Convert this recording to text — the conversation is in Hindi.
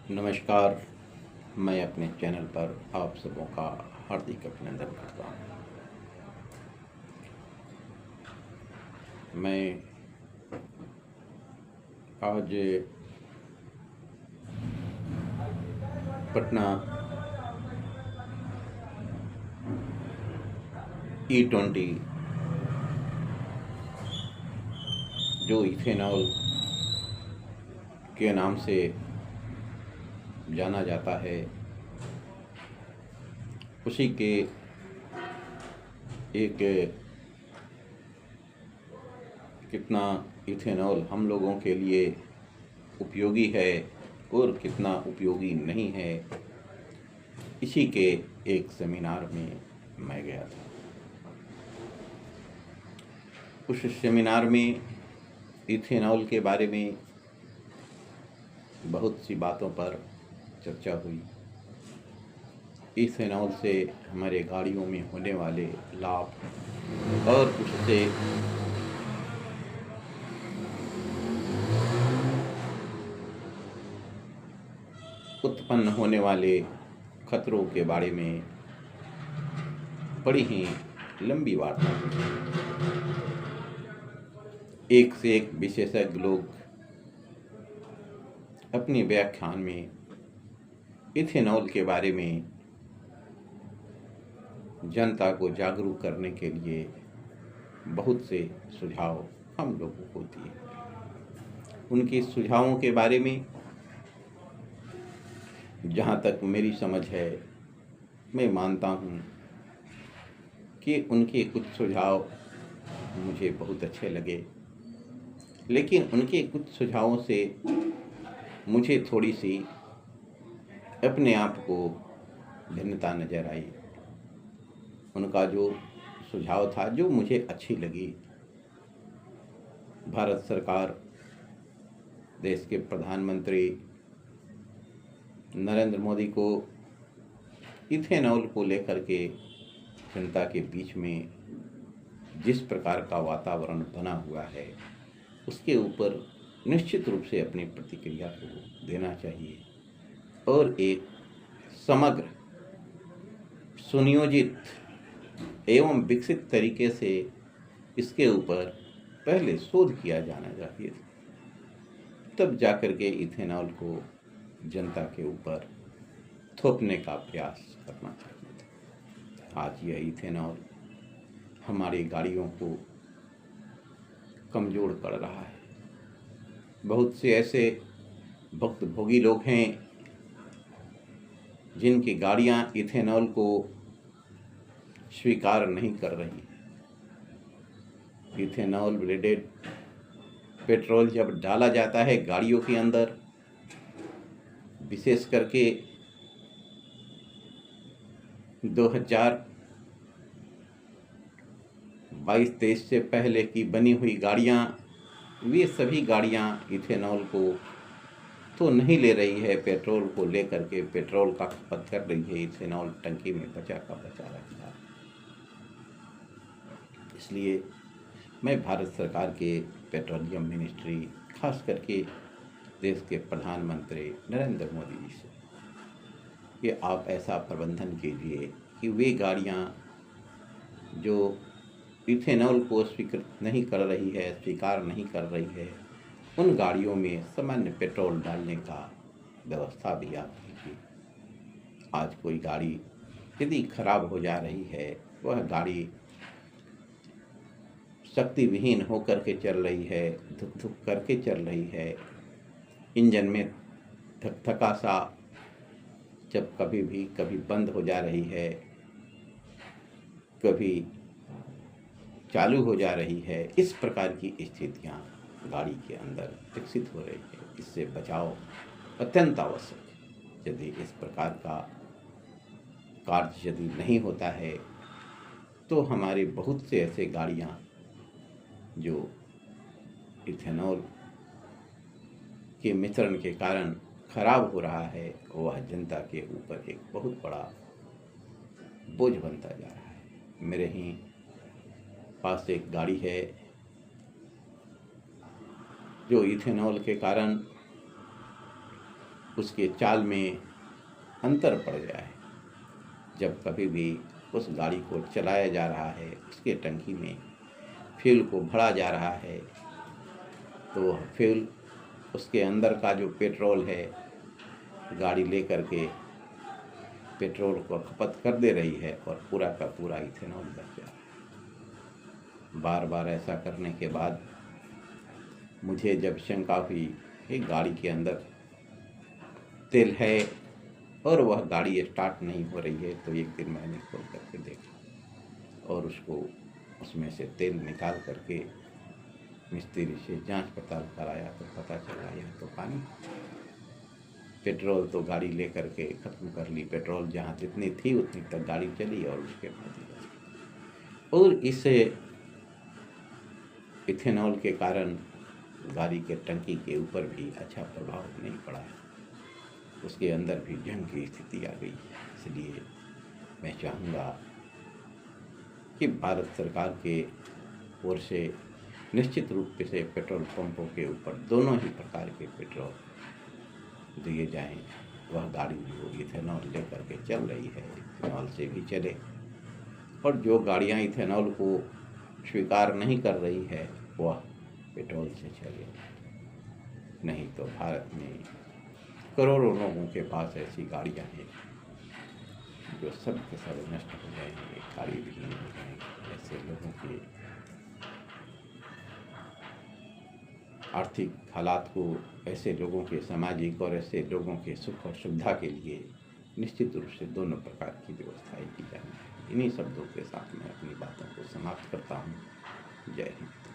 नमस्कार। मैं अपने चैनल पर आप सबों का हार्दिक अभिनंदन करता हूँ। मैं आज पटना E20 जो इथेनॉल के नाम से जाना जाता है, उसी के एक कितना इथेनॉल हम लोगों के लिए उपयोगी है और कितना उपयोगी नहीं है, इसी के एक सेमिनार में मैं गया था। उस सेमिनार में इथेनॉल के बारे में बहुत सी बातों पर चर्चा हुई। इथेनॉल से हमारे गाड़ियों में होने वाले लाभ और उससे उत्पन्न होने वाले खतरों के बारे में बड़ी ही लंबी वार्ता हुई। एक से एक विशेषज्ञ लोग अपनी व्याख्यान में इथेनॉल के बारे में जनता को जागरूक करने के लिए बहुत से सुझाव हम लोगों को दिए। उनके सुझावों के बारे में जहाँ तक मेरी समझ है, मैं मानता हूँ कि उनके कुछ सुझाव मुझे बहुत अच्छे लगे, लेकिन उनके कुछ सुझावों से मुझे थोड़ी सी अपने आप को भिन्नता नज़र आई। उनका जो सुझाव था, जो मुझे अच्छी लगी, भारत सरकार, देश के प्रधानमंत्री नरेंद्र मोदी को इथेनॉल को लेकर के जनता के बीच में जिस प्रकार का वातावरण बना हुआ है, उसके ऊपर निश्चित रूप से अपनी प्रतिक्रिया को देना चाहिए और एक समग्र, सुनियोजित एवं विकसित तरीके से इसके ऊपर पहले शोध किया जाना चाहिए, तब जाकर के इथेनॉल को जनता के ऊपर थोपने का प्रयास करना चाहिए। आज यह इथेनॉल हमारी गाड़ियों को कमज़ोर कर रहा है। बहुत से ऐसे भुक्तभोगी लोग हैं जिनकी गाड़ियां इथेनॉल को स्वीकार नहीं कर रही। इथेनॉल ब्लेडेड पेट्रोल जब डाला जाता है गाड़ियों के अंदर, विशेष करके 2022-23 से पहले की बनी हुई गाड़ियां, वे सभी गाड़ियां इथेनॉल को तो नहीं ले रही है, पेट्रोल को लेकर के पेट्रोल का खपत कर रही है, इथेनॉल टंकी में बचा का बचा रखा है। इसलिए मैं भारत सरकार के पेट्रोलियम मिनिस्ट्री, खास करके देश के प्रधानमंत्री नरेंद्र मोदी जी से कि आप ऐसा प्रबंधन कीजिए कि वे गाड़ियां जो इथेनॉल को स्वीकृत नहीं कर रही है, स्वीकार नहीं कर रही है, उन गाड़ियों में सामान्य पेट्रोल डालने का व्यवस्था भी आप कीजिए। आज कोई गाड़ी यदि खराब हो जा रही है, वह गाड़ी शक्ति विहीन होकर के चल रही है, धुक धुक करके चल रही है, इंजन में धक धका सा जब कभी बंद हो जा रही है, कभी चालू हो जा रही है, इस प्रकार की स्थितियाँ गाड़ी के अंदर विकसित हो रही है। इससे बचाव अत्यंत आवश्यक है। यदि इस प्रकार का कार्य यदि नहीं होता है, तो हमारे बहुत से ऐसे गाड़ियाँ जो इथेनॉल के मिश्रण के कारण खराब हो रहा है, वह जनता के ऊपर एक बहुत बड़ा बोझ बनता जा रहा है। मेरे ही पास एक गाड़ी है जो इथेनॉल के कारण उसके चाल में अंतर पड़ जाए। जब कभी भी उस गाड़ी को चलाया जा रहा है, उसके टंकी में फ्यूल को भरा जा रहा है, तो फ्यूल उसके अंदर का जो पेट्रोल है, गाड़ी ले करके पेट्रोल को खपत कर दे रही है और पूरा का पूरा इथेनॉल बच जा रहा है। बार बार ऐसा करने के बाद मुझे जब शंका हुई कि गाड़ी के अंदर तेल है और वह गाड़ी स्टार्ट नहीं हो रही है, तो एक दिन मैंने खोल करके देखा और उसमें से तेल निकाल करके मिस्त्री से जांच पड़ताल कराया तो पता चला यह तो पानी। पेट्रोल तो गाड़ी ले करके ख़त्म कर ली, पेट्रोल जहाँ जितनी थी उतनी तक गाड़ी चली और उसके बाद और इससे इथेनॉल के कारण गाड़ी के टंकी के ऊपर भी अच्छा प्रभाव नहीं पड़ा है, उसके अंदर भी जंग की स्थिति आ गई। इसलिए मैं चाहूँगा कि भारत सरकार के ओर से निश्चित रूप से पेट्रोल पंपों के ऊपर दोनों ही प्रकार के पेट्रोल दिए जाएं। वह गाड़ी जो इथेनॉल लेकर के चल रही है इथेनॉल से भी चले, और जो गाड़ियां इथेनॉल को स्वीकार नहीं कर रही है वह पेट्रोल से चले। नहीं तो भारत में करोड़ों लोगों के पास ऐसी गाड़ियां हैं जो सब के सब नष्ट हो जाएंगे, गाड़ी भी नहीं हो जाएंगे। ऐसे लोगों के आर्थिक हालात को, ऐसे लोगों के सामाजिक और ऐसे लोगों के सुख और सुविधा के लिए निश्चित रूप से दोनों प्रकार की व्यवस्थाएं की जानी है। इन्हीं शब्दों के साथ मैं अपनी बातों को समाप्त करता हूँ। जय हिंद।